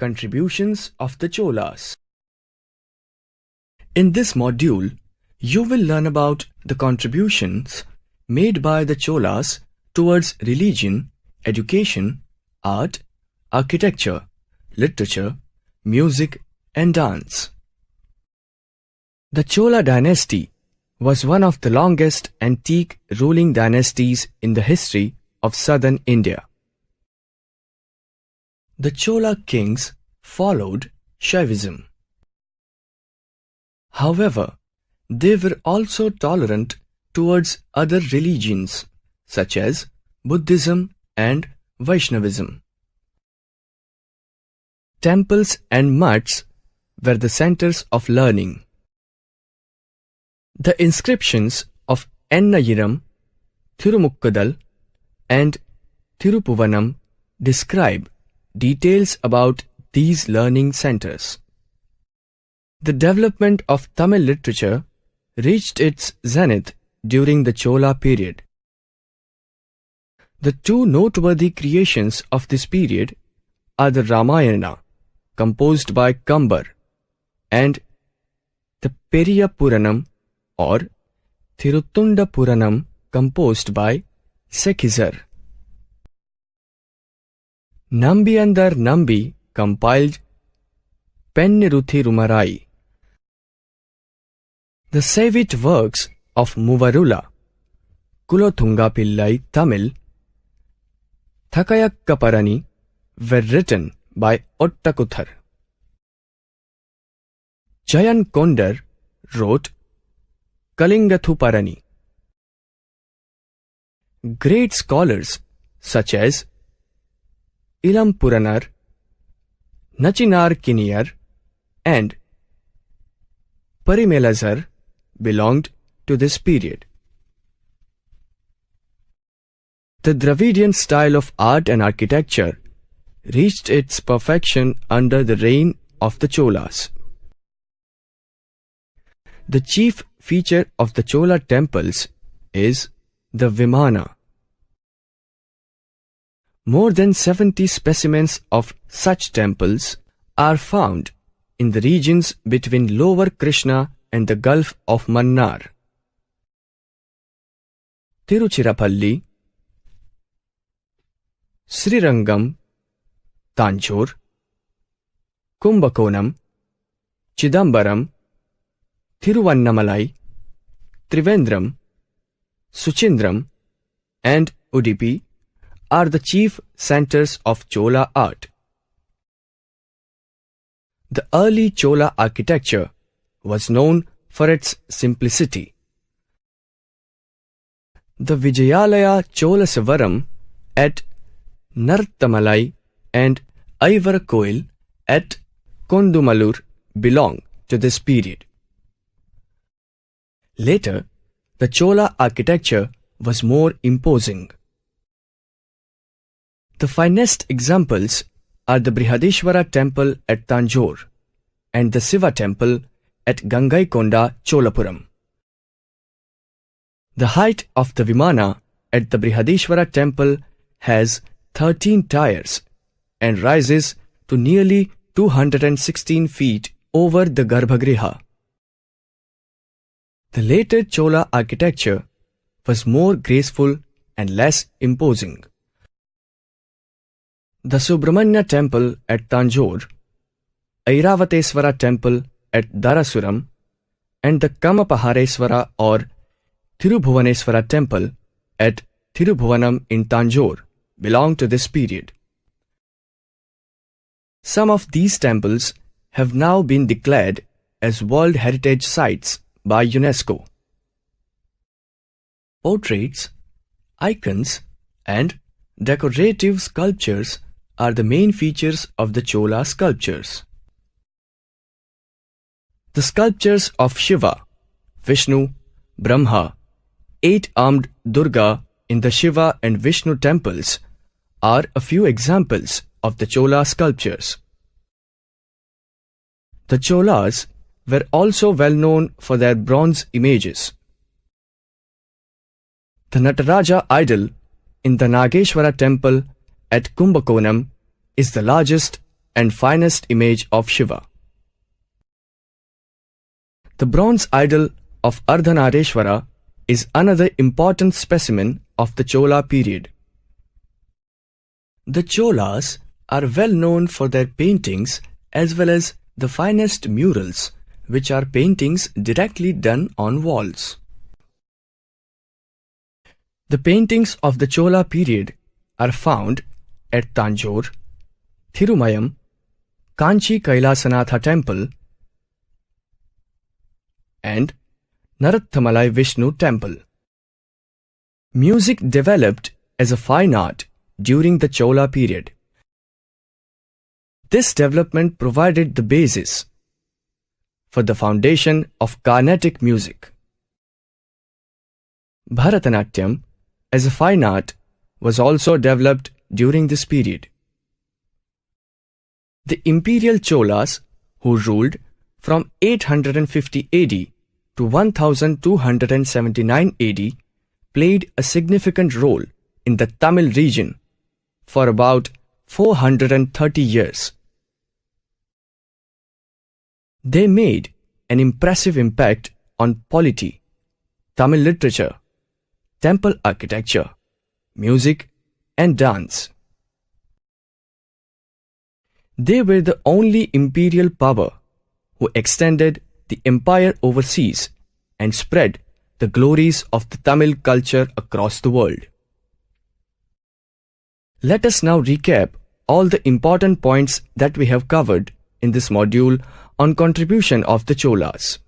Contributions of the Cholas. In this module, you will learn about the contributions made by the Cholas towards religion, education, art, architecture, literature, music, and dance. The Chola dynasty was one of the longest antique ruling dynasties in the history of southern India. The Chola kings followed Shaivism. However, they were also tolerant towards other religions such as Buddhism and Vaishnavism. Temples and mutts were the centers of learning. The inscriptions of Ennayiram, Thirumukkudal, and Thirupuvanam describe details about these learning centers. The development of Tamil literature reached its zenith during the Chola period. The two noteworthy creations of this period are the Ramayana, composed by Kambar, and the Periya Puranam or Thirutunda Puranam, composed by Sekizar. Nambiyandar Nambi compiled Penniruthirumarai. The Savit works of Muvarula, Kulothunga Pillai Tamil, Thakayakkaparani were written by Ottakuthar. Jayan Kondar wrote Kalingathuparani. Great scholars such as Ilam Puranar, Nachinar Kiniyar, and Parimelazar belonged to this period. The Dravidian style of art and architecture reached its perfection under the reign of the Cholas. The chief feature of the Chola temples is the Vimana. More than 70 specimens of such temples are found in the regions between Lower Krishna and the Gulf of Mannar. Tiruchirappalli, Srirangam, Tanjore, Kumbakonam, Chidambaram, Thiruvannamalai, Trivandrum, Suchindram, and Udupi are the chief centers of Chola art. The early Chola architecture was known for its simplicity. The Vijayalaya Cholasavaram at Nartamalai and Ivarakoil at Kondumalur belong to this period. Later, the Chola architecture was more imposing. The finest examples are the Brihadeshwara temple at Tanjore and the Siva temple at Gangaikonda, Cholapuram. The height of the Vimana at the Brihadeshwara temple has 13 tiers and rises to nearly 216 feet over the Garbhagriha. The later Chola architecture was more graceful and less imposing. The Subramanya temple at Tanjore, Airavateswara temple at Darasuram, and the Kamapahareswara or Thirubhuvaneswara temple at Thirubhuvanam in Tanjore belong to this period. Some of these temples have now been declared as World Heritage Sites by UNESCO. Portraits, icons, and decorative sculptures are the main features of the Chola sculptures. The sculptures of Shiva, Vishnu, Brahma, eight-armed Durga in the Shiva and Vishnu temples are a few examples of the Chola sculptures. The Cholas were also well known for their bronze images. The Nataraja idol in the Nageshwara temple at Kumbakonam is the largest and finest image of Shiva. The bronze idol of Ardhanareshwara is another important specimen of the Chola period. The Cholas are well known for their paintings as well as the finest murals, which are paintings directly done on walls. The paintings of the Chola period are found at Tanjore, Thirumayam, Kanchi Kailasanatha Temple and Narathamalai Vishnu Temple. Music developed as a fine art during the Chola period. This development provided the basis for the foundation of Carnatic music. Bharatanatyam as a fine art was also developed during this period. The imperial Cholas, who ruled from 850 AD to 1279 AD, played a significant role in the Tamil region for about 430 years. They made an impressive impact on polity, Tamil literature, temple architecture, music, and dance. They were the only imperial power who extended the empire overseas and spread the glories of the Tamil culture across the world. Let us now recap all the important points that we have covered in this module on contribution of the Cholas.